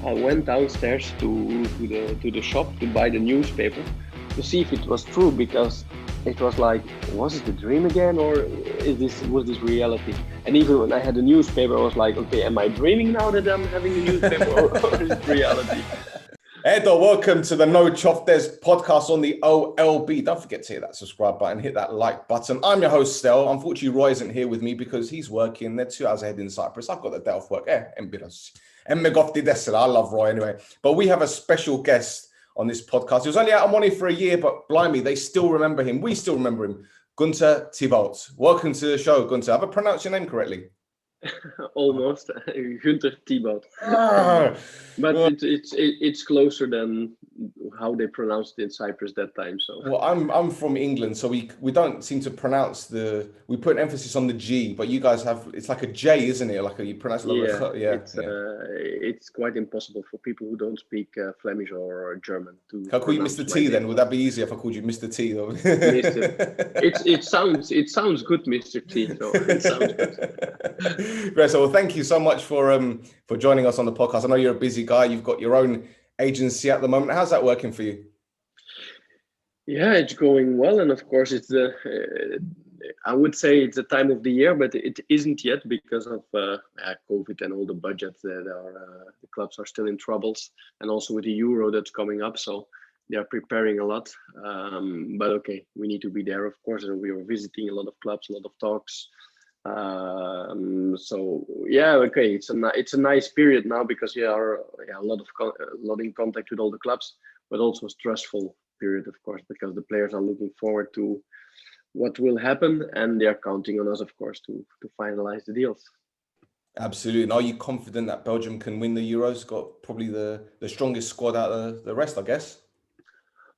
I went downstairs to the shop to buy the newspaper to see if it was true, because it was like, was it a dream again, or was this reality? And even when I had the newspaper, I was like, okay, am I dreaming now that I'm having a newspaper, or is it reality? Edo, welcome to the No Chof Des podcast on the OLB. Don't forget to hit that subscribe button, hit that like button. I'm your host, Stel. Unfortunately, Roy isn't here with me because he's working. They're 2 hours ahead in Cyprus. I've got the day off work. I love Roy anyway. But we have a special guest on this podcast. He was only out on money for a year, but blimey, they still remember him. We still remember him. Gunter THIEBAUT. Welcome to the show, Gunter. Have I pronounced your name correctly? Almost. Gunter THIEBAUT. But Well, it's closer than how they pronounced it in Cyprus that time. So well, I'm from England, so we don't seem to pronounce we put an emphasis on the G, but you guys have, it's like a J, isn't it? Like you pronounce it like it's quite impossible for people who don't speak Flemish or German to. Can I call you pronounce Mr. my T name. then? Would that be easier if I called you Mr. T though? It sounds good, Mr. T. So it sounds good. Great. So, well, thank you so much for joining us on the podcast. I know you're a busy guy. You've got your own agency at the moment. How's that working for you? Yeah, it's going well, and of course, it's I would say it's the time of the year, but it isn't yet because of COVID and all the budgets that the clubs are still in troubles, and also with the Euro that's coming up, so they are preparing a lot. But okay, we need to be there, of course, and we are visiting a lot of clubs, a lot of talks. So yeah, okay, it's a nice period now because you are a lot in contact with all the clubs, but also a stressful period, of course, because the players are looking forward to what will happen, and they are counting on us, of course, to finalize the deals. Absolutely. And are you confident that Belgium can win the Euros? Got probably the strongest squad out of the rest, I guess.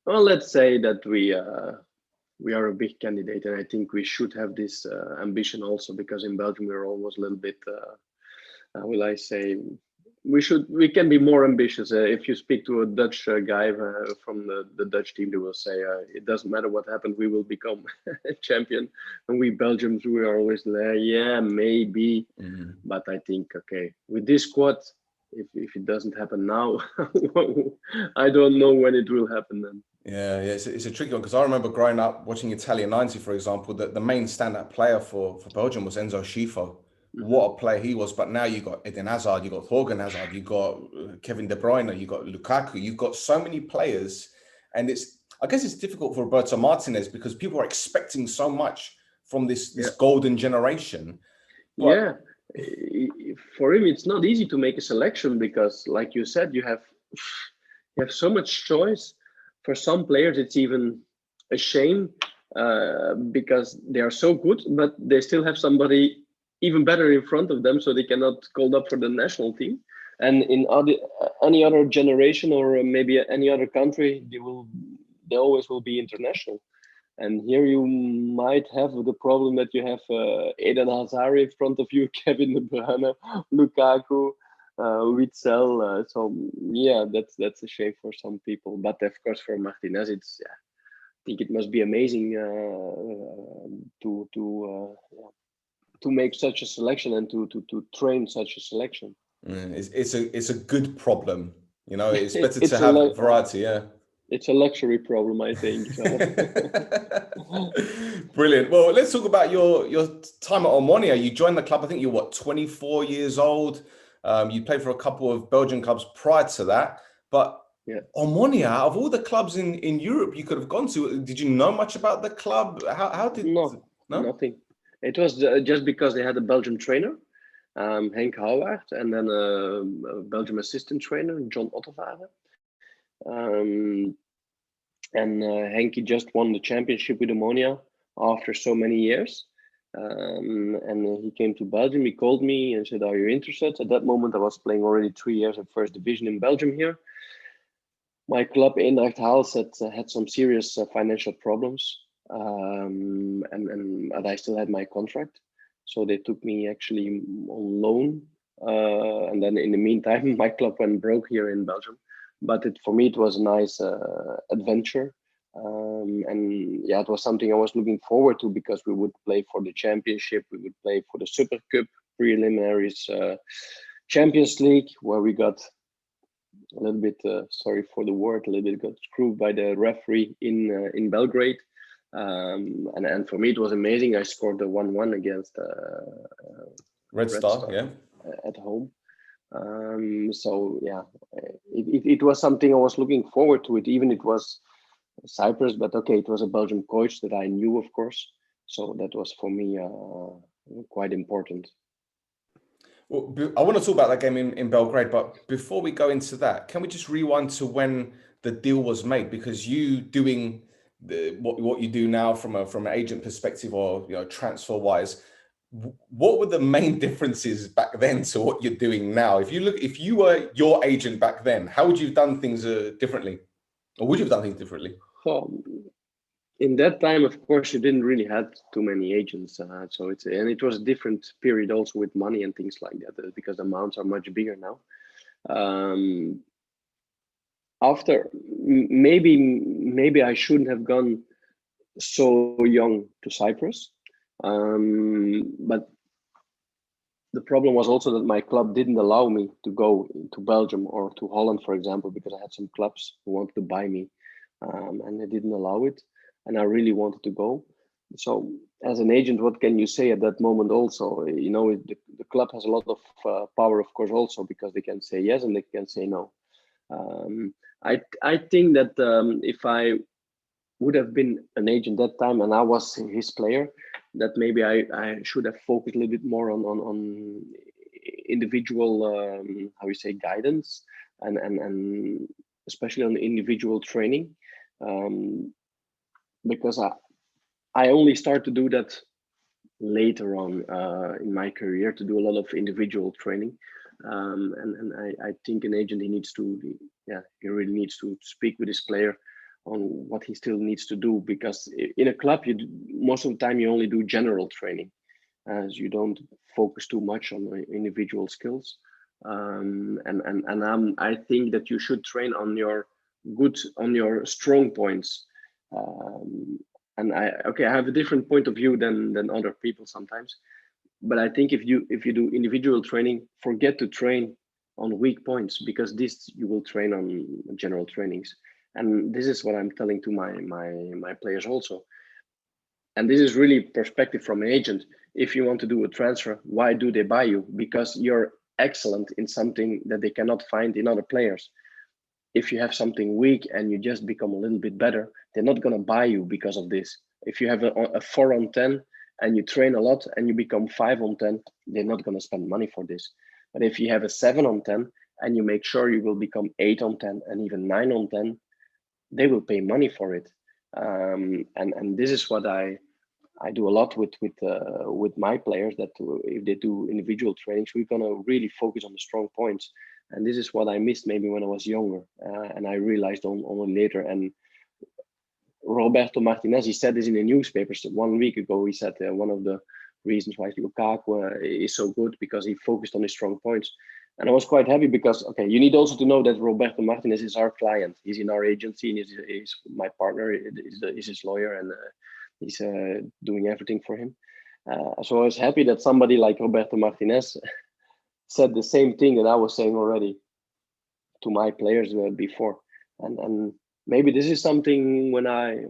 Well, let's say that we are a big candidate, and I think we should have this ambition also, because in Belgium we're always a little bit, will I say, we can be more ambitious. If you speak to a Dutch guy from the Dutch team, they will say it doesn't matter what happened, we will become a champion. And we Belgians, we are always there, yeah, maybe. But I think, okay, with this squad, if it doesn't happen now, I don't know when it will happen then. Yeah, it's a tricky one, because I remember growing up watching Italia 90, for example, that the main standout player for Belgium was Enzo Schifo. What a player he was. But now you got Eden Hazard, you got Thorgan Hazard, you got Kevin De Bruyne, you got Lukaku, you've got so many players, and I guess it's difficult for Roberto Martinez because people are expecting so much from this golden generation. But for him, it's not easy to make a selection because, like you said, you have so much choice. For some players, it's even a shame because they are so good, but they still have somebody even better in front of them, so they cannot call up for the national team. And in any other generation or maybe any other country, they always will be international. And here you might have the problem that you have Eden Hazard in front of you, Kevin De Bruyne, Lukaku, Witsel. So yeah, that's a shame for some people. But of course, for Martinez, I think it must be amazing to make such a selection and to train such a selection. It's a good problem, you know. It's better to have variety. Yeah, it's a luxury problem, I think. So. Brilliant. Well, let's talk about your time at Omonoia. You joined the club, I think you're 24 years old. You played for a couple of Belgian clubs prior to that, but Omonoia, out of all the clubs in Europe you could have gone to, did you know much about the club? How did no? Nothing. It was just because they had a Belgian trainer, Henk Houwaert, and then a Belgian assistant trainer, John Ottervaren. And Henky just won the championship with Omonoia after so many years. And he came to Belgium, he called me and said, are you interested? At that moment, I was playing already 3 years in first division in Belgium here. My club, Eendracht Haals, had some serious financial problems. And I still had my contract, so they took me actually on loan, and then in the meantime my club went broke here in Belgium, but for me it was a nice adventure, and it was something I was looking forward to because we would play for the championship, we would play for the Super Cup preliminaries, Champions League, where we got a little bit, sorry for the word, a little bit got screwed by the referee in Belgrade. And for me, it was amazing. I scored the 1-1 against Red Star, yeah. At home. So yeah, it was something I was looking forward to. It even it was Cyprus, but okay, it was a Belgian coach that I knew, of course. So that was for me quite important. Well, I want to talk about that game in Belgrade, but before we go into that, can we just rewind to when the deal was made? Because you doing what you do now from an agent perspective, or transfer wise, what were the main differences back then to what you're doing now? If you were your agent back then, how would you have done things differently, or would you have done things differently? In that time, of course, you didn't really have too many agents, so it was a different period also with money and things like that, because the amounts are much bigger now. After maybe I shouldn't have gone so young to Cyprus, but the problem was also that my club didn't allow me to go to Belgium or to Holland, for example, because I had some clubs who wanted to buy me, and they didn't allow it. And I really wanted to go. So as an agent, what can you say at that moment also? The club has a lot of power, of course, also, because they can say yes and they can say no. I think that if I would have been an agent that time and I was his player, that maybe I should have focused a little bit more on individual, guidance and especially on individual training. Because I only start to do that later on in my career, to do a lot of individual training, and I think an agent he really needs to speak with his player on what he still needs to do, because in a club most of the time you only do general training, as you don't focus too much on individual skills, and I think that you should train on your strong points. And I have a different point of view than other people sometimes, but I think if you do individual training, forget to train on weak points, because this you will train on general trainings. And this is what I'm telling to my players also. And this is really perspective from an agent. If you want to do a transfer, why do they buy you? Because you're excellent in something that they cannot find in other players. If you have something weak and you just become a little bit better, they're not going to buy you because of this. If you have a 4 on 10 and you train a lot and you become 5 on 10, they're not going to spend money for this. But if you have a 7 on 10 and you make sure you will become 8 on 10 and even 9 on 10, they will pay money for it. And this is what I do a lot with my players, that if they do individual trainings, we're going to really focus on the strong points. And this is what I missed maybe when I was younger, and I realized only later. And Roberto Martinez, he said this in the newspapers 1 week ago. He said one of the reasons why Lukaku is so good, because he focused on his strong points. And I was quite happy, because, okay, you need also to know that Roberto Martinez is our client. He's in our agency, and he's my partner, is his lawyer, and he's doing everything for him. So I was happy that somebody like Roberto Martinez said the same thing that I was saying already to my players before. And maybe this is something when I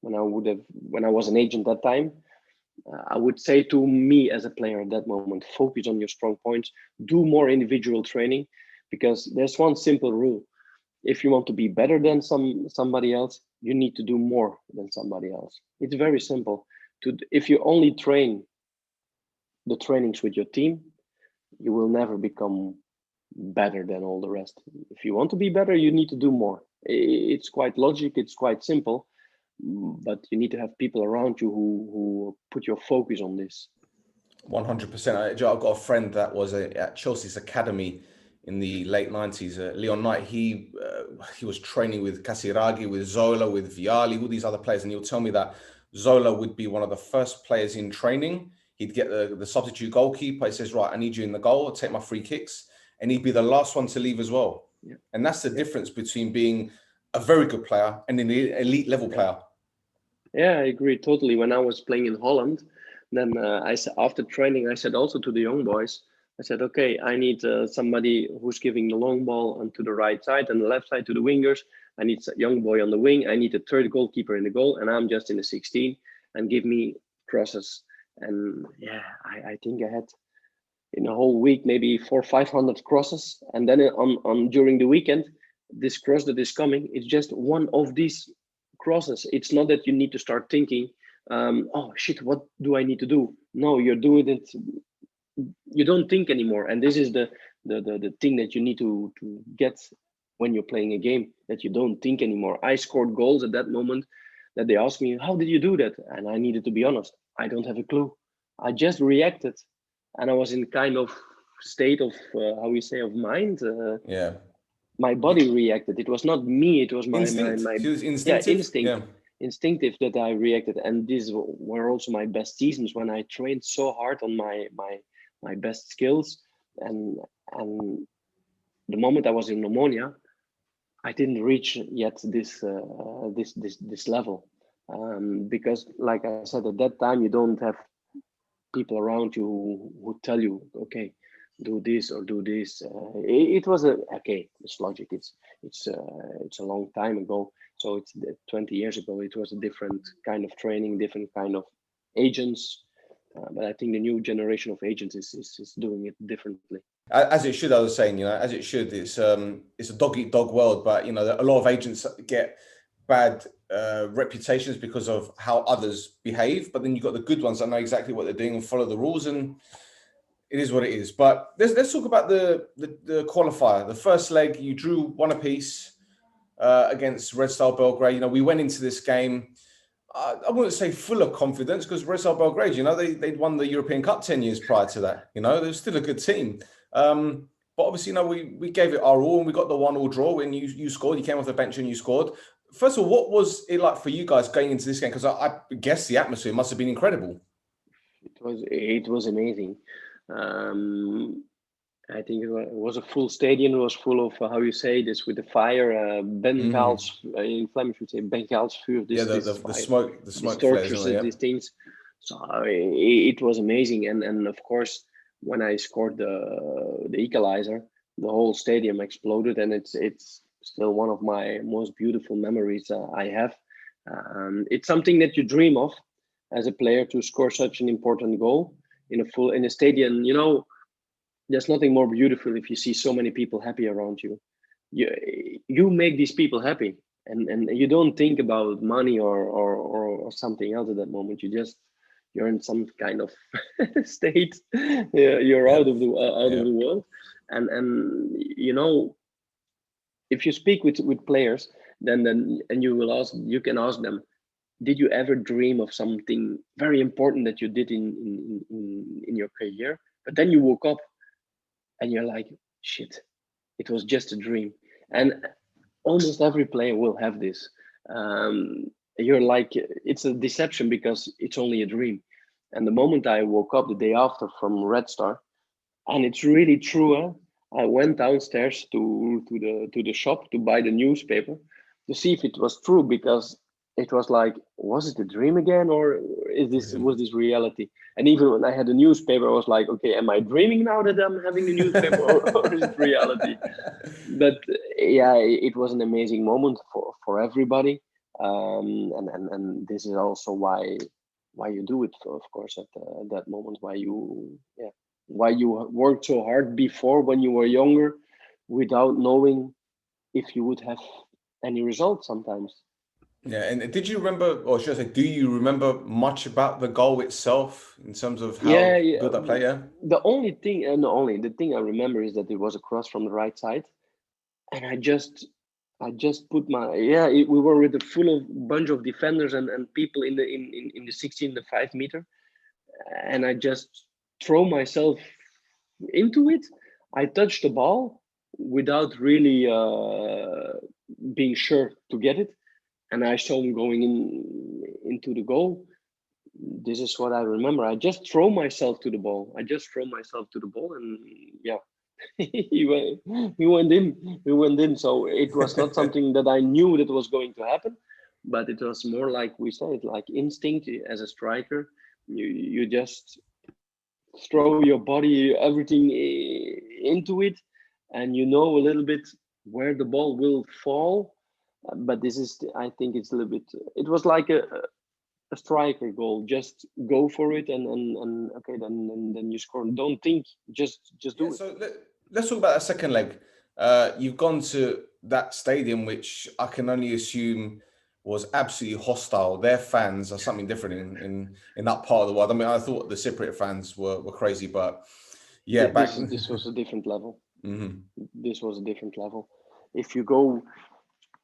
was an agent that time, I would say to me as a player at that moment, focus on your strong points, do more individual training, because there's one simple rule. If you want to be better than somebody else, you need to do more than somebody else. It's very simple. If you only train the trainings with your team, you will never become better than all the rest. If you want to be better, you need to do more. It's quite logic, it's quite simple, but you need to have people around you who put your focus on this. 100%. I've got a friend that was at Chelsea's academy in the late 90s. Leon Knight, he was training with Casiraghi, with Zola, with Vialli, all these other players, and he'll tell me that Zola would be one of the first players in training. He'd get the substitute goalkeeper. He says, right, I need you in the goal. I'll take my free kicks. And he'd be the last one to leave as well. Yeah. And that's the difference between being a very good player and an elite level player. Yeah, I agree totally. When I was playing in Holland, then I said, after training, I said also to the young boys, I said, okay, I need somebody who's giving the long ball onto the right side and the left side to the wingers. I need a young boy on the wing. I need a third goalkeeper in the goal, and I'm just in the 16. And give me crosses. And yeah, I think I had in a whole week maybe 400-500 crosses. And then on during the weekend, this cross that is coming, it's just one of these crosses. It's not that you need to start thinking, oh shit, what do I need to do? No, you're doing it. You don't think anymore, and this is the thing that you need to get when you're playing a game, that you don't think anymore. I scored goals at that moment that they asked me, how did you do that? And I needed to be honest, I don't have a clue. I just reacted, and I was in kind of state of how we say, of mind. Yeah. My body reacted. It was not me, it was my Instinct. my She was yeah, instinctive. instinct. Yeah. Instinctive that I reacted. And these were also my best seasons, when I trained so hard on my best skills. And the moment I was in Omonoia, I didn't reach yet this level, because like I said, at that time you don't have people around you who tell you, okay, do this or do this. It was okay. It's logic. It's a long time ago. So it's 20 years ago. It was a different kind of training, different kind of agents. But I think the new generation of agents is doing it differently. As it should, I was saying, as it should. It's a dog eat dog world, but a lot of agents get bad reputations because of how others behave. But then you've got the good ones that know exactly what they're doing and follow the rules, and it is what it is. But let's talk about the qualifier. The first leg, you drew one apiece against Red Star Belgrade. We went into this game, I wouldn't say full of confidence, because Red Star Belgrade, they'd won the European Cup 10 years prior to that. They're still a good team. But obviously, we gave it our all, and we got the 1-1 draw when you scored. You came off the bench and you scored. First of all, what was it like for you guys going into this game? Because I guess the atmosphere must have been incredible. It was amazing. I think it was a full stadium. It was full of how you say this with the fire, Bengals. In Flemish, we say Bengalsvuur. The smoke, torches, flares, these things. So it was amazing, and of course, when I scored the equalizer, the whole stadium exploded, and it's still one of my most beautiful memories I have. It's something that you dream of as a player, to score such an important goal in a stadium. There's nothing more beautiful if you see so many people happy around you. You make these people happy, and you don't think about money or something else at that moment. You're in some kind of state. You're out of the world, and if you speak with players, then and you can ask them, did you ever dream of something very important that you did in your career, but then you woke up and you're like, shit, it was just a dream. And almost every player will have this. You're like, it's a deception because it's only a dream. And the moment I woke up the day after from Red Star, and it's really true, I went downstairs to the shop to buy the newspaper to see if it was true, because it was like, was it a dream again, or was this reality? And even when I had the newspaper, I was like, okay, am I dreaming now that I'm having the newspaper, or is it reality? But yeah, it was an amazing moment for everybody, and this is also why you do it, of course, at that moment, why you worked so hard before when you were younger, without knowing if you would have any results sometimes. Yeah, and did you remember, or should I say, do you remember much about the goal itself in terms of how good that play? Yeah. The thing I remember is that it was a cross from the right side, and I just put my we were with a full of bunch of defenders and people in the 16, the 5 meter, and I just throw myself into it. I touched the ball without really being sure to get it. And I saw him going into the goal. This is what I remember. I just throw myself to the ball. And yeah, he went in. So it was not something that I knew that was going to happen, but it was more like we said, like instinct as a striker. You just throw your body, everything into it, and you know a little bit where the ball will fall. But this is, I think it's a little bit. It was like a striker goal. Just go for it, and okay, then you score. Don't think, just do it. So let's talk about that second leg. You've gone to that stadium, which I can only assume was absolutely hostile. Their fans are something different in that part of the world. I mean, I thought the Cypriot fans were crazy, but yeah, back. This was a different level. Mm-hmm. This was a different level. If you go,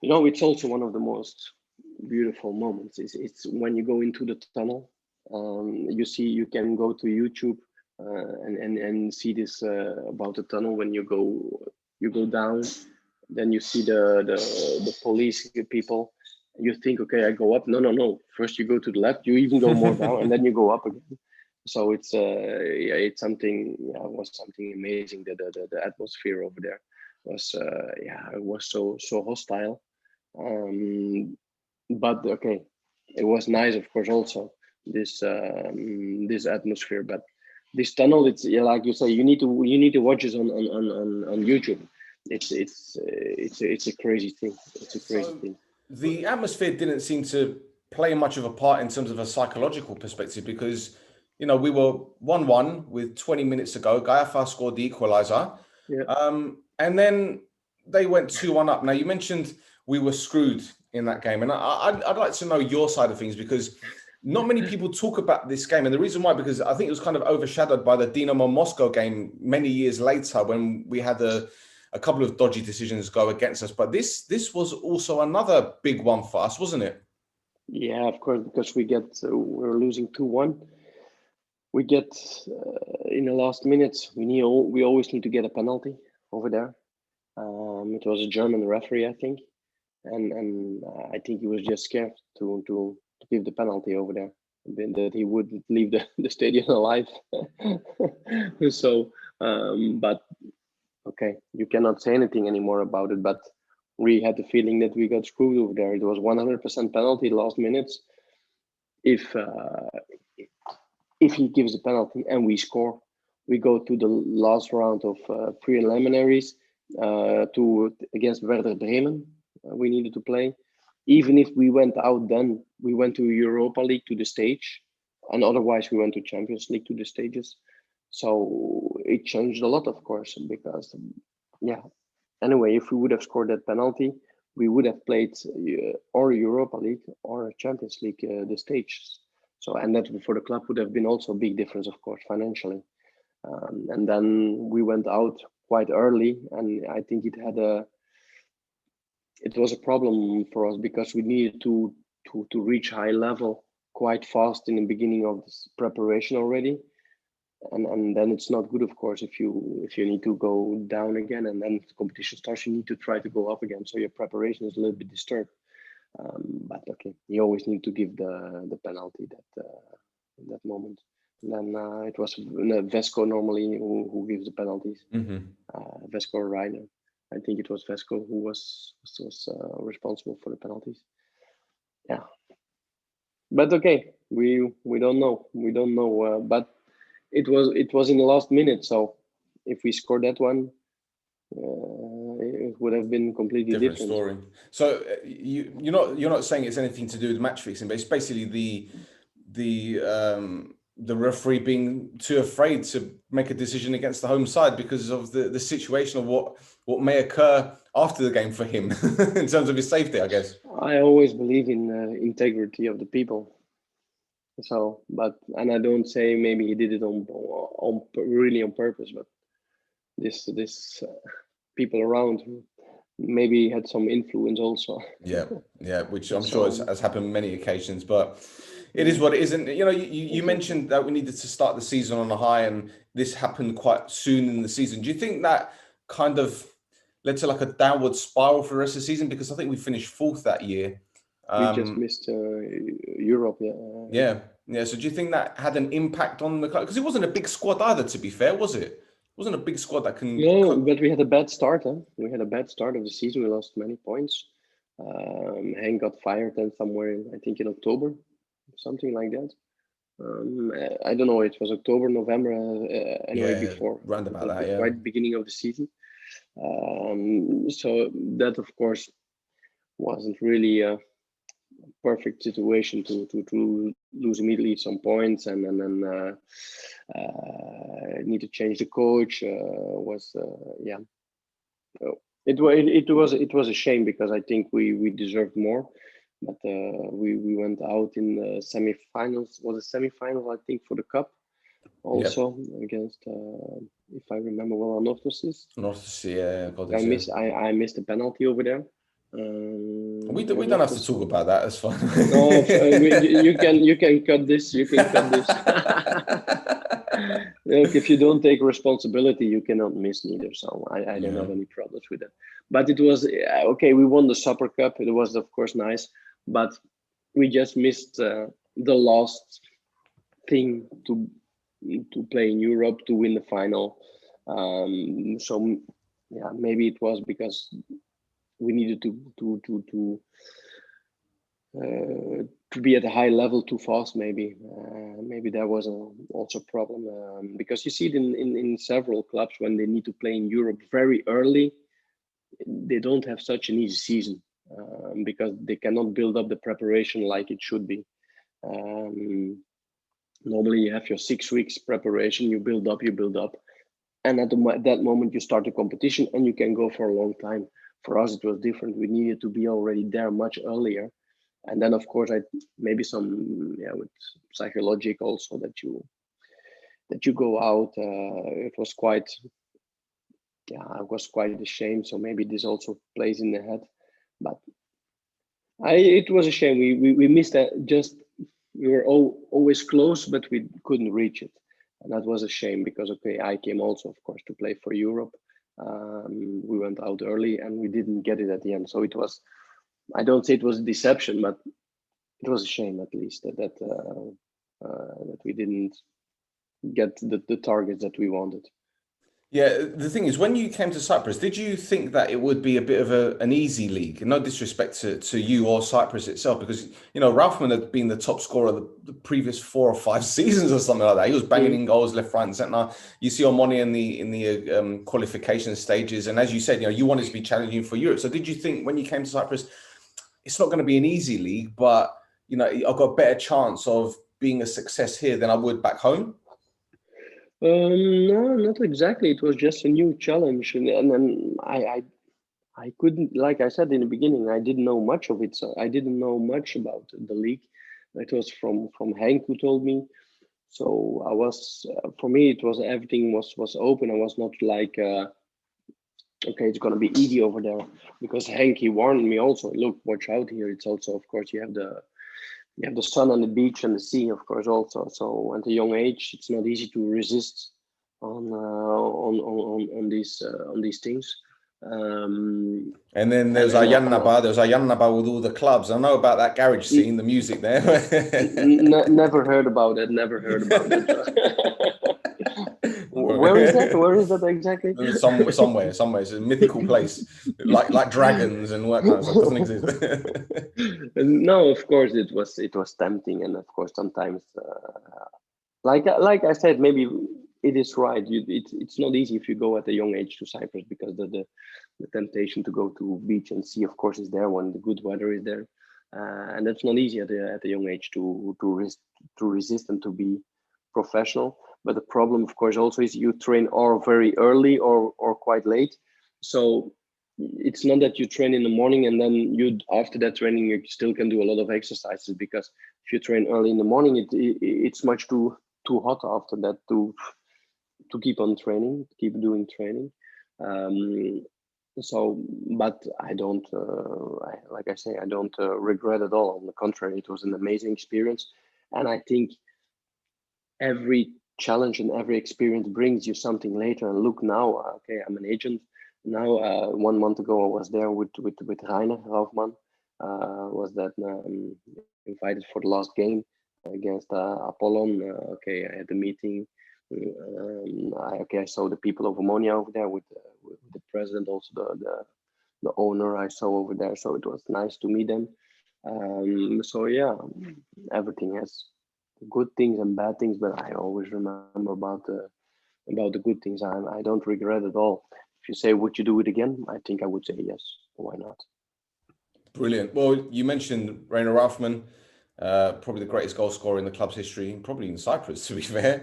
it's also one of the most beautiful moments. It's when you go into the tunnel. You can go to YouTube and see this about the tunnel. When you go down, then you see the police people. You think, okay, I go up. No. First you go to the left. You even go more down, and then you go up again. So it's it's something. Yeah, it was something amazing. The atmosphere over there was it was so hostile. But okay, it was nice, of course, also this atmosphere. But this tunnel, it's like you say, you need to watch this on YouTube. It's a crazy thing. It's a crazy thing. The atmosphere didn't seem to play much of a part in terms of a psychological perspective, because we were 1-1 with 20 minutes to go. Kaiafas scored the equalizer. Yeah. And then they went 2-1 up. Now, you mentioned we were screwed in that game, and I'd like to know your side of things, because not many people talk about this game. And the reason why, because I think it was kind of overshadowed by the Dinamo Moscow game many years later, when we had a couple of dodgy decisions go against us. But this was also another big one for us, wasn't it? Yeah, of course, because we're losing 2-1. We get in the last minutes. We always need to get a penalty over there. It was a German referee, I think, and I think he was just scared to give the penalty over there, that he wouldn't leave the stadium alive. So, but okay, you cannot say anything anymore about it. But we had the feeling that we got screwed over there. It was 100% penalty last minutes. If he gives a penalty and we score, we go to the last round of preliminaries against Werder Bremen. We needed to play. Even if we went out, then we went to Europa League, to the stage, and otherwise we went to Champions League, to the stages. So it changed a lot, of course, because Anyway, if we would have scored that penalty, we would have played or Europa League or Champions League, the stages. So, and that for the club would have been also a big difference, of course, financially. And then we went out quite early, and I think it was a problem for us, because we needed to reach high level quite fast in the beginning of this preparation already. And then it's not good, of course, if you need to go down again, and then the competition starts, you need to try to go up again. So your preparation is a little bit disturbed. But okay, you always need to give the penalty that moment. And then it was Vesco normally who gives the penalties. Mm-hmm. Vesco or Reiner. I think it was Vesco who was responsible for the penalties. Yeah. But okay, we don't know. But it was in the last minute. So if we scored that one, it would have been completely different story. So you're not saying it's anything to do with match fixing, but it's basically the referee being too afraid to make a decision against the home side because of the situation of what may occur after the game for him in terms of his safety, I guess. I always believe in integrity of the people. So, and I don't say maybe he did it really on purpose, but this people around maybe had some influence also. Yeah, which I'm sure has happened many occasions, but it is what it is. And you mentioned that we needed to start the season on a high, and this happened quite soon in the season. Do you think that kind of led to like a downward spiral for the rest of the season? Because I think we finished fourth that year. We just missed Europe, yeah. So do you think that had an impact on the club? Because it wasn't a big squad either, to be fair, was it? It wasn't a big squad that can. No, but we had a bad start. We had a bad start of the season. We lost many points. Hank got fired then somewhere, I think in October, something like that. I don't know. It was October, November, anyway, Yeah, before round about that, the yeah. quite beginning of the season. So that, of course, wasn't really a perfect situation to lose immediately some points, and then need to change the coach. Was yeah. So it was a shame because I think we deserved more, but we went out in the semi-finals. Was a semi-final, I think, for the cup Yep. also against, if I remember well, Anorthosis. Not to see, yeah, God, I this, yeah. missed I missed a penalty over there. We don't have to talk about that. It's fine. No, you can cut this. You can cut this. Look, if you don't take responsibility, you cannot miss neither. So I don't Yeah. have any problems with that. But it was okay. We won the Super Cup. It was of course nice, but we just missed the last thing to play in Europe to win the final. So yeah, maybe it was because we needed to be at a high level too fast. Maybe that was also a problem, because you see it in several clubs when they need to play in Europe very early. They don't have such an easy season, because they cannot build up the preparation like it should be. Um, Normally, you have your 6 weeks preparation. You build up, and that moment you start the competition, and you can go for a long time. For us, it was different. We needed to be already there much earlier, and then of course I maybe some, yeah, with psychologic also that you go out. It was quite, yeah, I was quite ashamed. So maybe this also plays in the head, but it was a shame. We missed that. Just we were always close, but we couldn't reach it, and that was a shame because okay, I came also of course to play for Europe. We went out early and we didn't get it at the end. So it was. I don't say it was a deception, but it was a shame at least that we didn't get the targets that we wanted. Yeah, the thing is, when you came to Cyprus, did you think that it would be a bit of an easy league? No disrespect to you or Cyprus itself, because Rauffmann had been the top scorer the previous 4 or 5 seasons or something like that. He was banging in goals left, right, and centre. You see Omonoia in the qualification stages, and as you said, you wanted to be challenging for Europe. So did you think when you came to Cyprus, it's not going to be an easy league, but I've got a better chance of being a success here than I would back home? No, not exactly. It was just a new challenge, and then I couldn't, like I said in the beginning, I didn't know much of it, so I didn't know much about the league. It was from Hank who told me. So I was, for me, it was everything was open. I was not like, okay, it's gonna be easy over there, because Hank, he warned me also. Look, watch out here. It's also, of course, you have the sun on the beach and the sea, of course, also. So at a young age, it's not easy to resist on these things. And then And then there's Ayanaba with all the clubs. I know about that garage scene, the music there. never heard about it. Never heard about it. Where is that? Where is that exactly? Somewhere. It's a mythical place, like dragons and all that kind of stuff. Doesn't exist. No, of course it was tempting, and of course sometimes, like I said, maybe it is right. It's not easy if you go at a young age to Cyprus, because the temptation to go to beach and sea, of course, is there when the good weather is there, and that's not easy at a young age to resist and to be professional. But the problem, of course, also is you train or very early or quite late. So it's not that you train in the morning and then you after that training you still can do a lot of exercises, because if you train early in the morning, it's much too hot after that to keep on training, keep doing training. Um, so, but I don't, like I say, I don't regret at all. On the contrary, it was an amazing experience, and I think every challenge and every experience brings you something later. And look now, okay, I'm an agent now. 1 month ago, I was there with Rainer Rauffmann. Was that invited for the last game against Apollon? Okay, I had the meeting. I saw the people of Omonoia over there with the president, also the owner I saw over there. So it was nice to meet them. So yeah, everything has good things and bad things, but I always remember about the good things. I don't regret at all. If you say, would you do it again? I think I would say yes. Why not? Brilliant. Well, you mentioned Rainer Rauffmann, probably the greatest goal scorer in the club's history, probably in Cyprus, to be fair.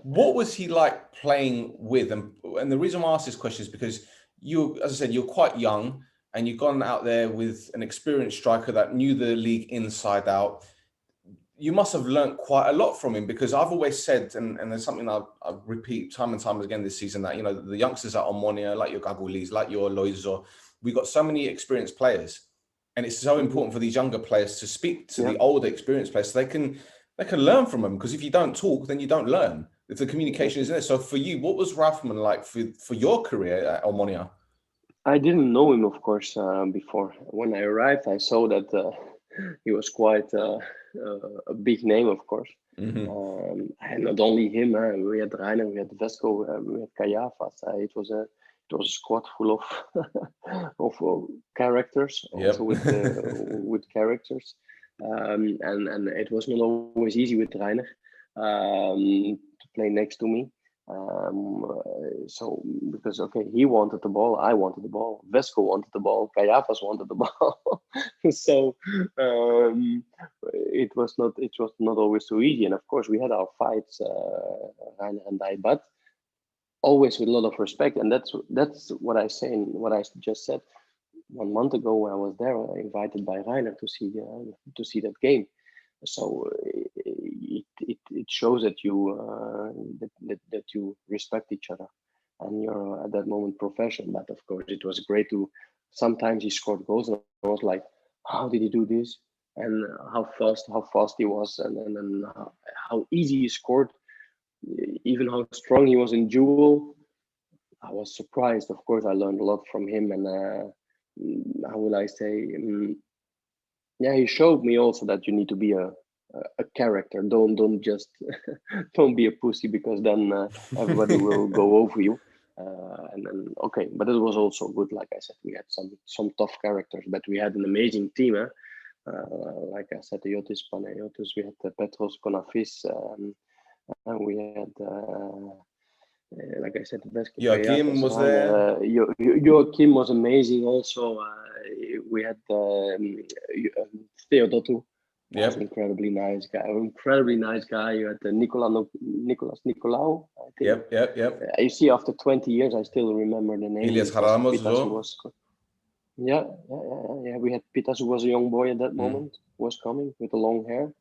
What was he like playing with? And the reason I ask this question is because you, as I said, you're quite young and you've gone out there with an experienced striker that knew the league inside out. You must have learnt quite a lot from him, because I've always said, and there's something I repeat time and time again this season, that, you know, the youngsters at Omonoia, like your Gagulis, like your Loizo, we've got so many experienced players, and it's so important for these younger players to speak to the older experienced players so they can learn from them, because if you don't talk, then you don't learn. If the communication isn't there. So for you, what was Rauffmann like for your career at Omonoia? I didn't know him, of course, before. When I arrived, I saw that he was quite a big name, of course. And not only him, we had Reiner, we had Vesco, we had Kaiafas. It was a squad full of of characters, also with characters. And it was not always easy with Reiner to play next to me. So because he wanted the ball, I wanted the ball, Vesco wanted the ball, Kaiafas wanted the ball. So it was not always so easy. And of course we had our fights, Reiner and I, but always with a lot of respect. And that's what I say, and what I just said 1 month ago when I was there, invited by Reiner to see that game. So it shows that you that you respect each other, and you're at that moment professional. But of course, it was great to. Sometimes he scored goals, and I was like, "How did he do this?" And how fast he was, and how easy he scored, even how strong he was in duel. I was surprised. Of course, I learned a lot from him, and how will I say? Yeah, he showed me also that you need to be a character. Don't just don't be a pussy, because then everybody will go over you. And then but it was also good. Like I said, we had some tough characters, but we had an amazing team. Like I said, the Iotis Panayotis, we had Petros Konafis, and we had. Like I said, the best Joachim was there. Joachim was amazing. Also, we had Theodotu. Yeah, incredibly nice guy. You had Nicolas Nicolau, I think. Yep. You see, after 20 years, I still remember the name. Elias Haramos as well. Yeah. We had Pitas, who was a young boy at that moment, was coming with the long hair.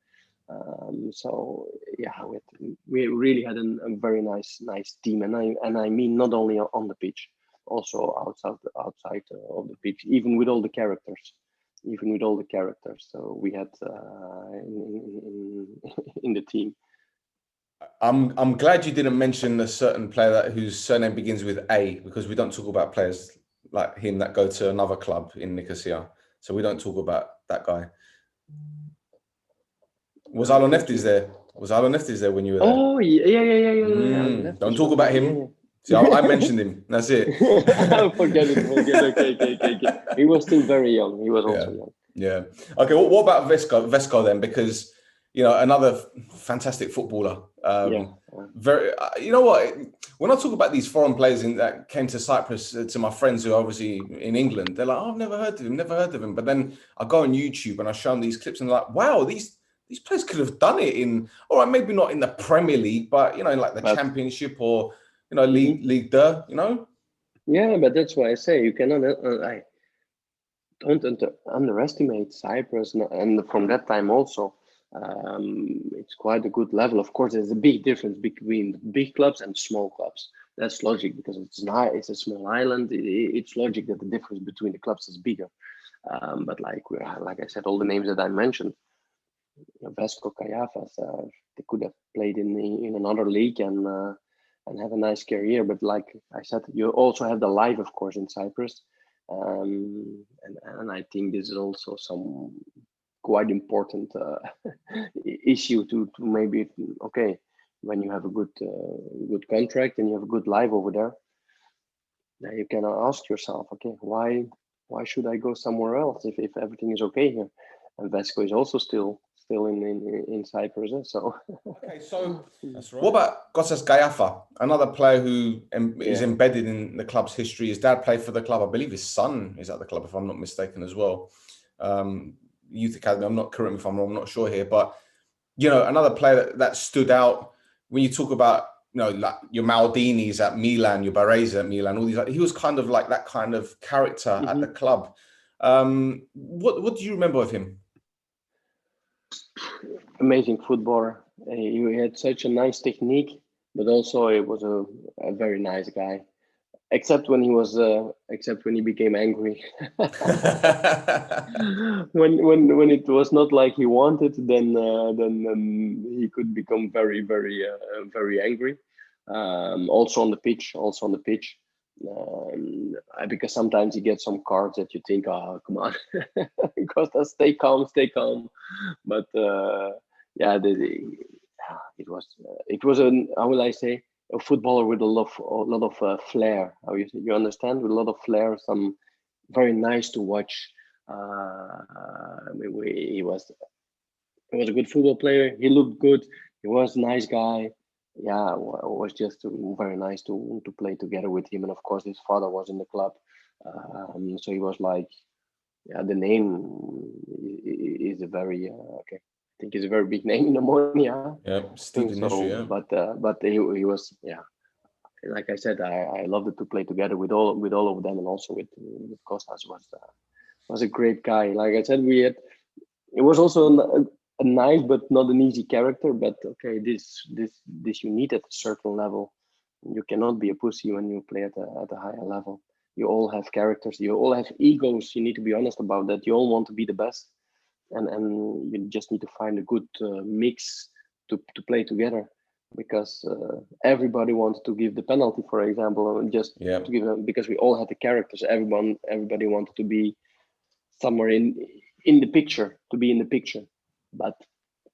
So yeah, we really had a very nice team, and I mean not only on the pitch, also outside of the pitch, even with all the characters. So we had in the team. I'm glad you didn't mention a certain player whose surname begins with A, because we don't talk about players like him that go to another club in Nicosia. So we don't talk about that guy. Was Alon Neftis there? Was Alon Neftis there when you were there? Oh, yeah. Don't talk about him. Yeah. See, I mentioned him. That's it. Forget it. Okay. He was still very young. He was also young. Yeah. Okay. Well, what about Vesco then? Because, you know, another fantastic footballer. Very. You know what? When I talk about these foreign players that came to Cyprus, to my friends who are obviously in England, they're like, "Oh, I've never heard of him." But then I go on YouTube and I show them these clips, and they're like, "Wow, these players could have done it in, all right, maybe not in the Premier League, but, you know, in like the Championship or, you know, League 2, you know?" Yeah, but that's why I say you cannot. I don't underestimate Cyprus, and from that time also, it's quite a good level. Of course, there's a big difference between big clubs and small clubs. That's logic, because it's a small island. It's logic that the difference between the clubs is bigger. But like I said, all the names that I mentioned, Vesco, Kaiafas, they could have played in another league and have a nice career. But like I said, you also have the life, of course, in Cyprus, and I think this is also some quite important issue to maybe when you have a good contract and you have a good life over there, now you can ask yourself, why should I go somewhere else if everything is okay here? And Vesco is also still still in Cyprus. So Okay, so what about Kostas Kaiafa, another player who is embedded in the club's history? His dad played for the club. I believe his son is at the club, if I'm not mistaken, as well. Youth academy. I'm not correct me if I'm wrong. I'm not sure here, but another player that stood out when you talk about like your Maldinis at Milan, your Baresi at Milan, all these. He was kind of like that kind of character at the club. What do you remember of him? Amazing footballer. He had such a nice technique, but also he was a very nice guy. Except when he became angry. when it was not like he wanted, then he could become very very angry. Also on the pitch. Because sometimes you get some cards that you think, oh come on, Costa, stay calm. But it was how will I say, a footballer with a lot of flair. How you understand, with a lot of flair, some very nice to watch. He was a good football player. He looked good. He was a nice guy. Yeah, it was just very nice to play together with him. And of course, his father was in the club, so he was like, the name is a very okay. I think it's a very big name in Omonoia. Yeah, steep in history. Yeah, but he was, like I said, I loved it to play together with all of them, and also with Kostas was a great guy. Like I said, it was also a nice but not an easy character. But okay, this you need at a certain level. You cannot be a pussy when you play at a higher level. You all have characters. You all have egos. You need to be honest about that. You all want to be the best, and you just need to find a good mix to play together. Because everybody wanted to give the penalty, for example, and just to give them, because we all had the characters. Everybody wanted to be somewhere in the picture, but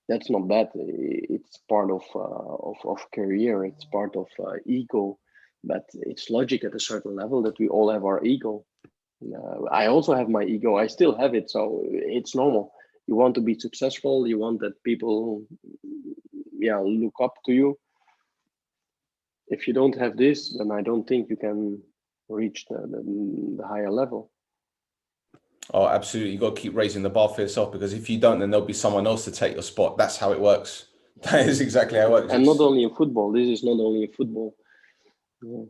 that's not bad. It's part of career. It's part of ego, but it's logic at a certain level that we all have our ego. I also have my ego. I still have it, so it's normal. You want to be successful. You want that people, look up to you. If you don't have this, then I don't think you can reach the higher level. Oh, absolutely. You got to keep raising the bar for yourself, because if you don't, then there'll be someone else to take your spot. That's how it works. That is exactly how it works. And not only in football. This is not only in football. Yeah.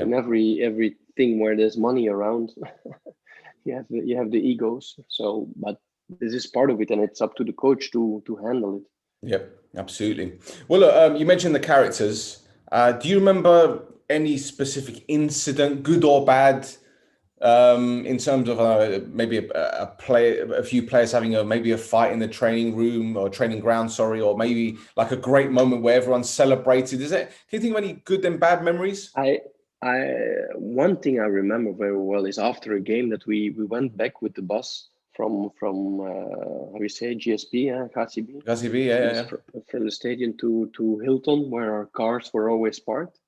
In everything where there's money around, you have the egos. So, but this is part of it, and it's up to the coach to handle it. Yep, absolutely. Well, look, you mentioned the characters. Do you remember any specific incident, good or bad, in terms of maybe a few players having maybe a fight in the training room or training ground, or maybe like a great moment where everyone celebrated? Can you think of any good and bad memories? One thing I remember very well is after a game that we went back with the bus from how we say, GSP, KCB, yeah. From the stadium to Hilton, where our cars were always parked,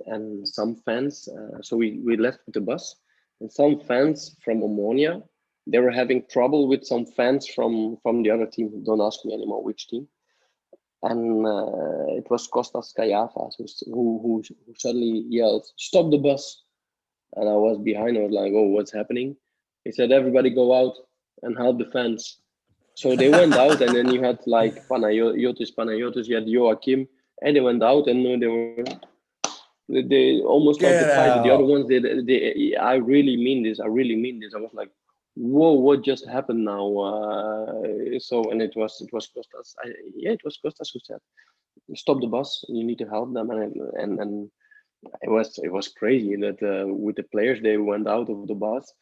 and some fans. So we left with the bus, and some fans from Omonoia, they were having trouble with some fans from the other team. Don't ask me anymore which team. And it was Kostas Kaiafas who suddenly yelled, "Stop the bus!" And I was behind. I was like, "Oh, what's happening?" He said, "Everybody go out and help the fans." So they went out, and then you had like Panayotis, you had Joachim, and they went out, and they almost started to fight with the other ones. I really mean this. I was like, whoa, what just happened now? And it was Kostas. It was Kostas who said, "Stop the bus. You need to help them." And it was crazy that with the players, they went out of the bus.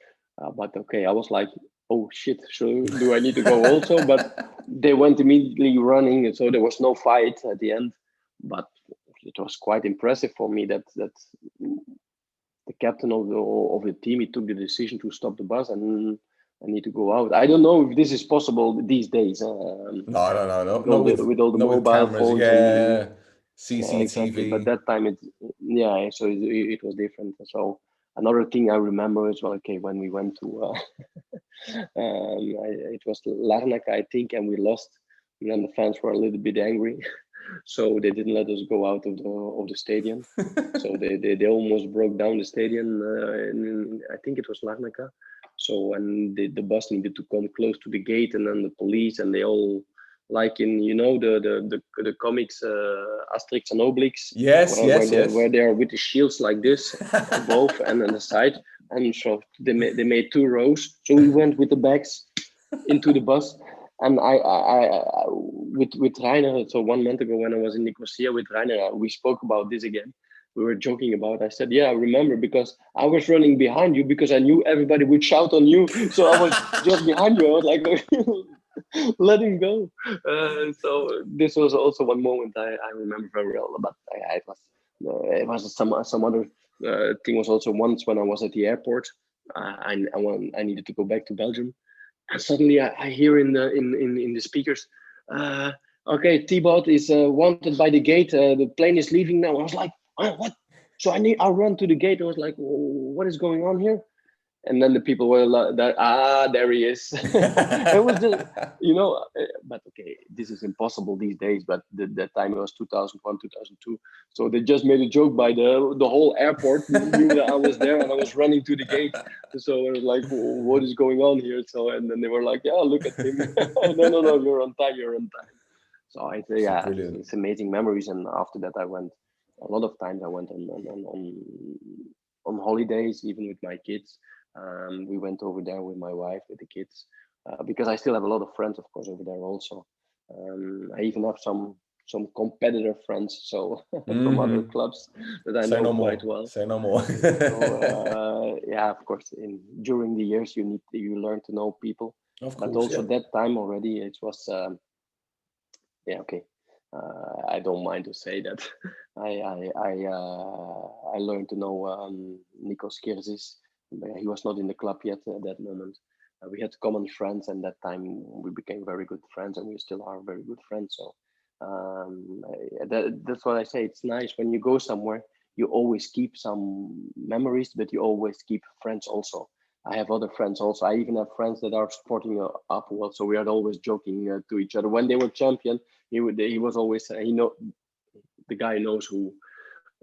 But okay, I was like, oh shit, so do I need to go also? But they went immediately running, and so there was no fight at the end. But it was quite impressive for me that the captain of the team, he took the decision to stop the bus and I need to go out. I don't know if this is possible these days. No. With all the mobile phones. Yeah, CCTV. Exactly. But that time, so it was different. So another thing I remember is, well, okay, when we went to, it was Larnaca, I think, and we lost and then the fans were a little bit angry, so they didn't let us go out of the stadium. So they almost broke down the stadium. I think it was Larnaca. So and the bus needed to come close to the gate, and then the police, and they all, like in the comics, Asterix and Obelix, Yes, yes, yes. where they are with the shields like this above and on the side, and so they made 2 rows. So we went with the bags into the bus, and I with Rainer. So 1 month ago when I was in Nicosia with Rainer, we spoke about this again. We were joking about. I said, "Yeah, I remember, because I was running behind you because I knew everybody would shout on you. So I was just behind you. I was like, let him go." So this was also one moment I remember very well. But it was some other thing. Was also once when I was at the airport. I needed to go back to Belgium, and suddenly I hear in the speakers, "Okay, THIEBAUT is wanted by the gate. The plane is leaving now." I was like, "What?" So I run to the gate. I was like, "What is going on here?" And then the people were like, "There he is." It was just, but okay, this is impossible these days. But that time it was 2001, 2002. So they just made a joke by the whole airport knew that I was there, and I was running to the gate. So I was like, "What is going on here?" So, and then they were like, "Yeah, look at him." No, you're on time. You're on time. So I say, yeah, Brilliant. it's amazing memories. And after that, I went a lot of times. I went on holidays, even with my kids. We went over there with my wife, with the kids, because I still have a lot of friends, of course, over there also. I even have some competitor friends, so from other clubs that I Say know no more. quite well. Say no more. So yeah, of course, during the years you learn to know people. Of But course, also yeah. that time already, it was yeah, okay. I don't mind to say that I learned to know Nikos Kirzis. He was not in the club yet at that moment. We had common friends, and that time we became very good friends, and we still are very good friends. So that's what I say. It's nice when you go somewhere, you always keep some memories, but you always keep friends also. I have other friends also. I even have friends that are supporting Upworld, so we are always joking to each other. When they were champion, he was always the guy knows who.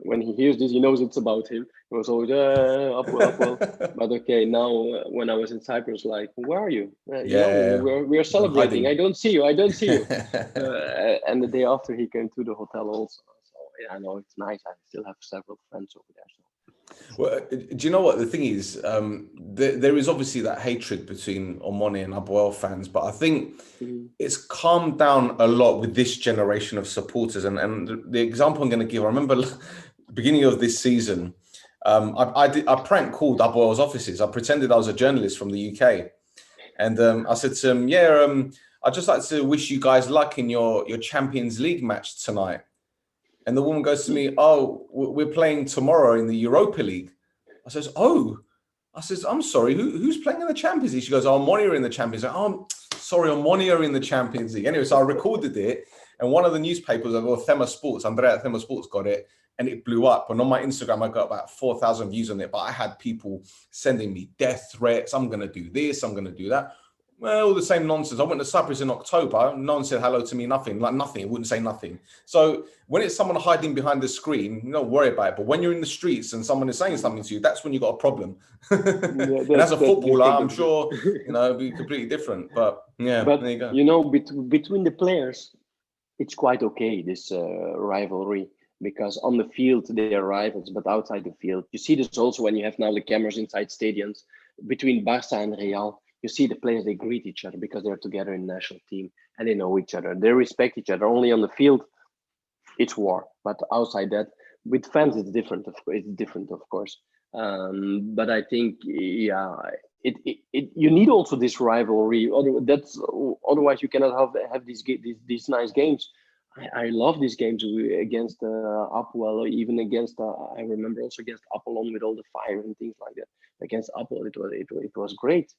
When he hears this, he knows it's about him. He was always Upwell. But okay, now when I was in Cyprus, like, where are you? Yeah. We're celebrating. Hiding. I don't see you. I don't see you. And the day after, he came to the hotel also. So yeah, I know it's nice. I still have several friends over there. So. Well, do you know what the thing is? There is obviously that hatred between Omonoia and Apoel fans, but I think it's calmed down a lot with this generation of supporters. And the example I'm going to give, I remember beginning of this season, I prank called Apoel's offices. I pretended I was a journalist from the UK, and I said to him, "Yeah, I'd just like to wish you guys luck in your Champions League match tonight." And the woman goes to me, "Oh, we're playing tomorrow in the Europa League." I says, "Oh," I says, "I'm sorry, who's playing in the Champions League?" She goes, "Oh, Omonoia in the Champions League." "Oh, sorry, Omonoia in the Champions League." Anyway, so I recorded it, and one of the newspapers, Thema Sports, Andrea at Thema Sports got it, and it blew up. And on my Instagram, I got about 4,000 views on it, but I had people sending me death threats. "I'm going to do this, I'm going to do that." Well, all the same nonsense. I went to Cyprus in October. No one said hello to me, nothing, like nothing. It wouldn't say nothing. So when it's someone hiding behind the screen, don't worry about it. But when you're in the streets and someone is saying something to you, that's when you got a problem. And as a footballer, I'm sure, it'd be completely different. But yeah, but there you go. Between the players, it's quite okay, this rivalry, because on the field they are rivals, but outside the field, you see this also when you have now the cameras inside stadiums between Barca and Real. You see the players, they greet each other because they're together in the national team and they know each other. They respect each other. Only on the field, it's war. But outside that, with fans, it's different. It's different, of course. But I think, yeah, you need also this rivalry. Otherwise you cannot have these nice games. I love these games against Apoel, or even against I remember also against Apollon with all the fire and things like that. Against Apoel, it was great.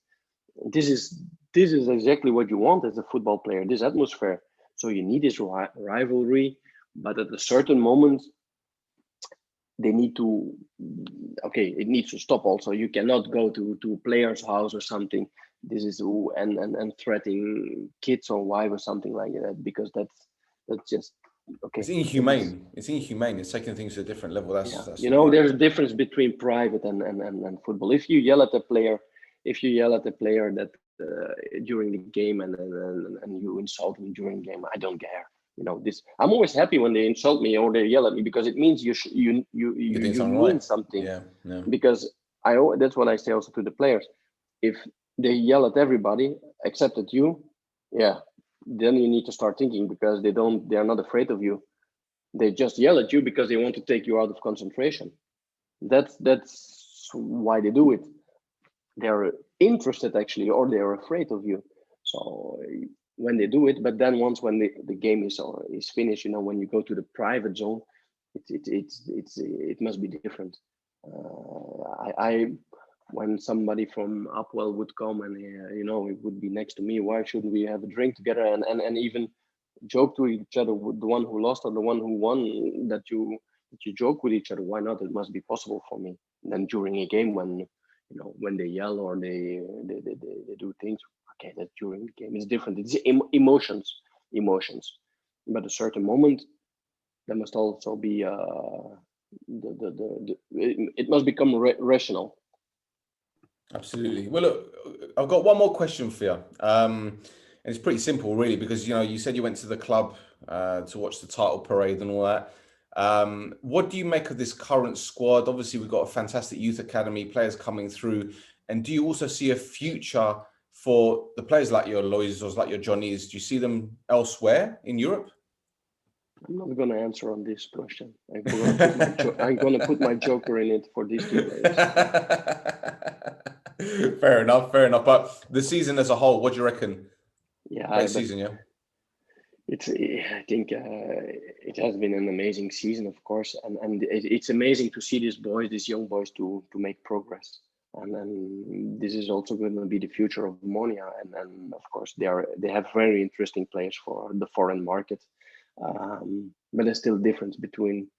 This is exactly what you want as a football player. This atmosphere. So you need this rivalry, but at a certain moment they need to, okay, it needs to stop also. You cannot go to a player's house or something this is and threatening kids or wife or something like that, because that's just okay. It's inhumane. It's inhumane. It's taking things to a different level. Yeah, That's you know, there's a difference between private and football. If you yell at a player, that during the game and you insult me during the game, I don't care. You know this. I'm always happy when they insult me or they yell at me, because it means you're doing you something mean right. something. Yeah, yeah. Because that's what I say also to the players. If they yell at everybody except at you, yeah, then you need to start thinking, because they are not afraid of you. They just yell at you because they want to take you out of concentration. That's why they do it. They're interested actually, or they're afraid of you. So when they do it, but then once when the game is finished, you know, when you go to the private zone, it must be different. I when somebody from Upwell would come and you know, it would be next to me, why shouldn't we have a drink together and even joke to each other, with the one who lost or the one who won, that you joke with each other. Why not? It must be possible for me. And then during a game, when you know, when they yell or they do things, okay, that during the game is different. It's emotions, but a certain moment there must also be it must become rational. Absolutely. Well, look, I've got one more question for you. And it's pretty simple, really, because you know you said you went to the club to watch the title parade and all that. What do you make of this current squad? Obviously, we've got a fantastic youth academy, players coming through, and do you also see a future for the players like your Loisos, like your Johnnies? Do you see them elsewhere in Europe? I'm not gonna answer on this question. I'm gonna put my joker in it for these two players. Fair enough, fair enough. But the season as a whole, what do you reckon? Yeah, Great season, yeah. I think it has been an amazing season, of course, and it's amazing to see these young boys to make progress. And then this is also going to be the future of Omonoia, and of course they have very interesting players for the foreign market. But there's still a difference between.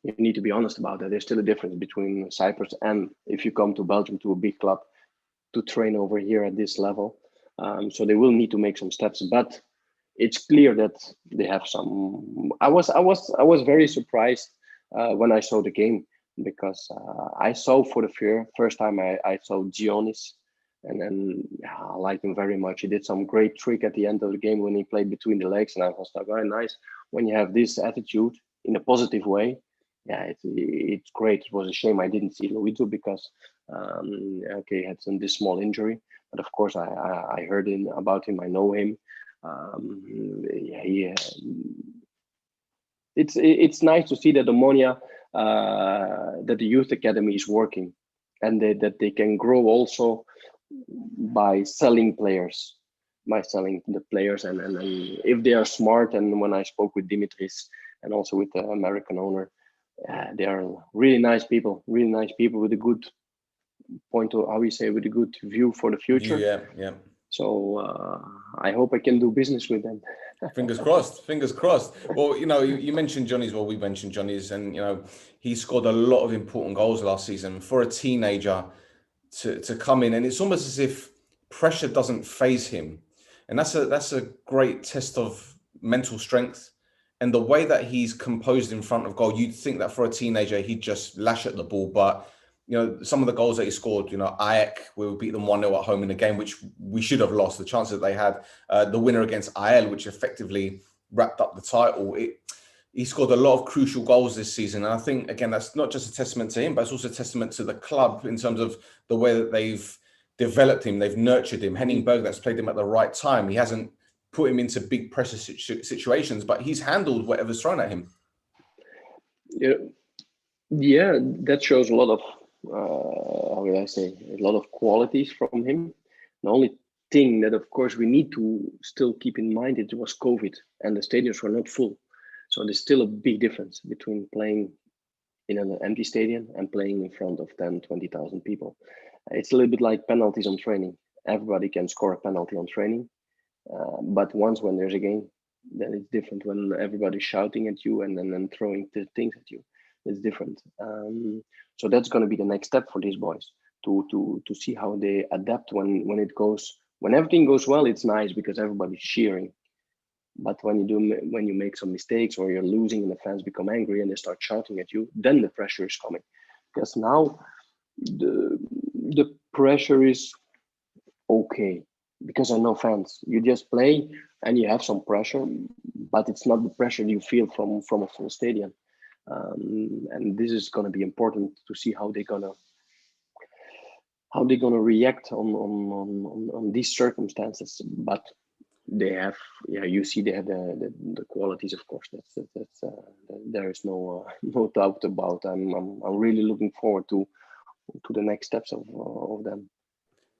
You need to be honest about that. There's still a difference between Cyprus and if you come to Belgium to a big club to train over here at this level. So they will need to make some steps, but it's clear that they have some. I was very surprised when I saw the game, because I saw for the first time I saw Gionis, and then yeah, I liked him very much. He did some great trick at the end of the game when he played between the legs, and I was like, very nice. When you have this attitude in a positive way, yeah, it's great. It was a shame I didn't see Luito because okay, he had this small injury, but of course I heard about him. I know him. Yeah, it's nice to see that Omonoia, that the youth academy is working, and that they can grow also by selling players, and if they are smart. And when I spoke with Dimitris and also with the American owner, they are really nice people with a good point of, how we say, with a good view for the future. Yeah, yeah. So I hope I can do business with them. Fingers crossed. Fingers crossed. Well, you know, you mentioned Johnny's. Well, we mentioned Johnny's, and you know, he scored a lot of important goals last season for a teenager to come in, and it's almost as if pressure doesn't phase him, and that's a great test of mental strength. And the way that he's composed in front of goal, you'd think that for a teenager he'd just lash at the ball, but you know, some of the goals that he scored, you know, Ajax, where we beat them 1-0 at home in a game, which we should have lost, the chances that they had, the winner against IL, which effectively wrapped up the title. He scored a lot of crucial goals this season. And I think, again, that's not just a testament to him, but it's also a testament to the club in terms of the way that they've developed him, they've nurtured him. Henning Berg, that's played him at the right time. He hasn't put him into big pressure situations, but he's handled whatever's thrown at him. Yeah, that shows a lot of, how will I say, a lot of qualities from him. The only thing that, of course, we need to still keep in mind, it was COVID and the stadiums were not full. So there's still a big difference between playing in an empty stadium and playing in front of 10, 20,000 people. It's a little bit like penalties on training. Everybody can score a penalty on training. But once when there's a game, then it's different when everybody's shouting at you and then throwing things at you. It's different. So that's going to be the next step for these boys. to see how they adapt when everything goes well. It's nice because everybody's cheering. But when you make some mistakes or you're losing and the fans become angry and they start shouting at you, then the pressure is coming. Because now the pressure is okay, because I know fans. You just play and you have some pressure, but it's not the pressure you feel from a full stadium. And this is going to be important to see how they're gonna react on these circumstances. But they have, you see, they have the qualities, of course. That's there is no doubt about. I'm really looking forward to the next steps of them.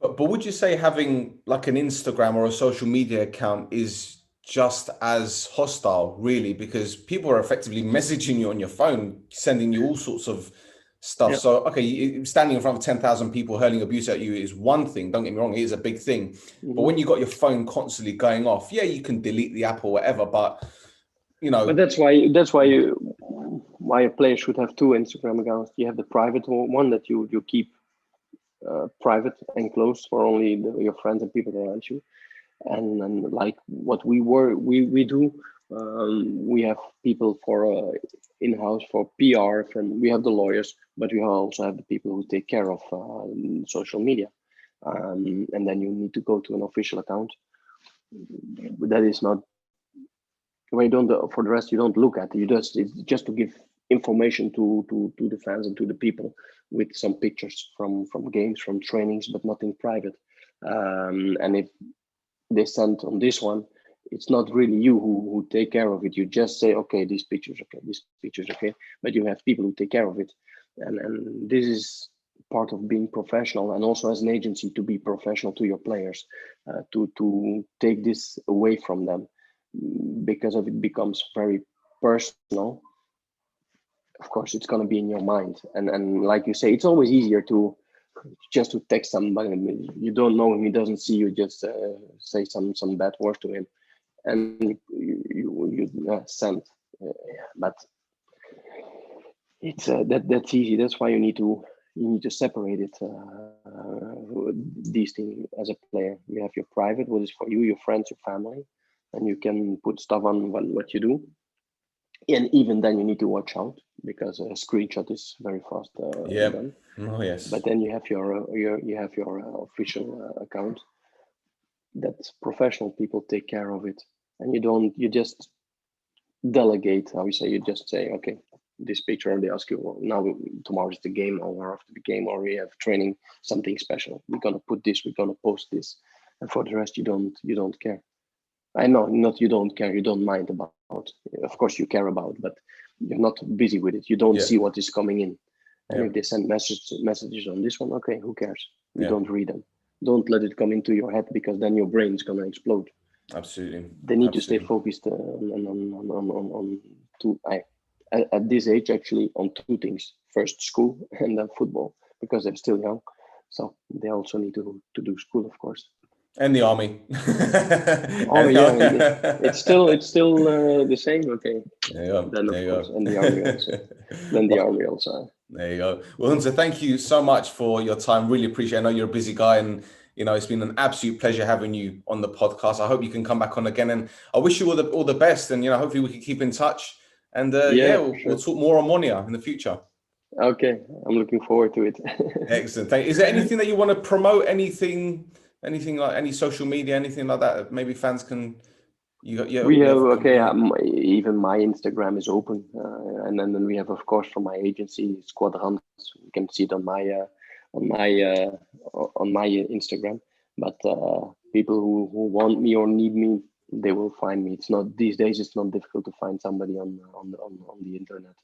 But would you say having like an Instagram or a social media account is just as hostile, really? Because people are effectively messaging you on your phone, sending you all sorts of stuff. Yeah. So, okay, standing in front of 10,000 people hurling abuse at you is one thing. Don't get me wrong, it is a big thing. Mm-hmm. But when you got your phone constantly going off, you can delete the app or whatever, but But that's why a player should have two Instagram accounts. You have the private one that you keep private and closed for only your friends and people around you, and like what we do. We have people for in-house for PR. We have the lawyers, but we also have the people who take care of social media. And then you need to go to an official account. That is not. For the rest, you don't look at it. It's just to give information to the fans and to the people with some pictures from games, from trainings, but nothing private. And if they send on this one, it's not really you who take care of it. You just say, okay, this picture's okay, but you have people who take care of it. And this is part of being professional, and also as an agency to be professional to your players, to take this away from them, because if it becomes very personal, of course it's going to be in your mind. And like you say, it's always easier to text somebody. You don't know him, he doesn't see you, just say some bad words to him, and you send. But it's that's easy. That's why you need to separate it. These things as a player, you have your private, what is for you, your friends, your family, and you can put stuff on what you do. And even then, you need to watch out, because a screenshot is very fast. Done. Oh yes. But then you have your official account. That's professional people take care of it, and you just delegate. How you say? You just say, okay, this picture. They ask you, well, now tomorrow's the game, or after the game, or we have training, something special. We're gonna put this. We're gonna post this, and for the rest, you don't care. I know, not you don't care, you don't mind about. Of course you care about, but you're not busy with it. You don't see what is coming in. And if they send messages on this one, okay, who cares? You don't read them. Don't let it come into your head, because then your brain's gonna explode. Absolutely. They need to stay focused on two. At this age, actually, on two things: first school, and then football, because they're still young. So they also need to do school, of course. And the army. It's still the same. Okay. There you go. Then of course, and the army also. Then the army also. There you go. Well, Gunter, thank you so much for your time. Really appreciate it. I know you're a busy guy, and it's been an absolute pleasure having you on the podcast. I hope you can come back on again, and I wish you all the best. And hopefully we can keep in touch. And we'll talk more on Omonoia in the future. Okay, I'm looking forward to it. Excellent. Thank you. Is there anything that you want to promote? Anything like any social media, anything like that? Maybe fans can. Even my Instagram is open, and then we have, of course, from my agency, Squadrants. You can see it on my Instagram. But people who want me or need me, they will find me. It's not these days. It's not difficult to find somebody on the internet.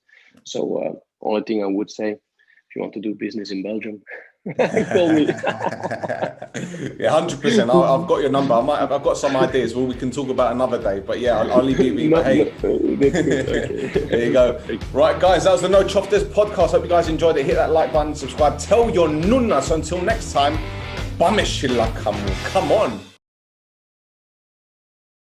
So only thing I would say, if you want to do business in Belgium, call me. 100%. I've got your number. I've got some ideas. Well, we can talk about another day. But I'll leave you. Hey, there you go. Right, guys, that was the No Choftes podcast. Hope you guys enjoyed it. Hit that like button, subscribe, tell your NOUNA. So until next time, come on.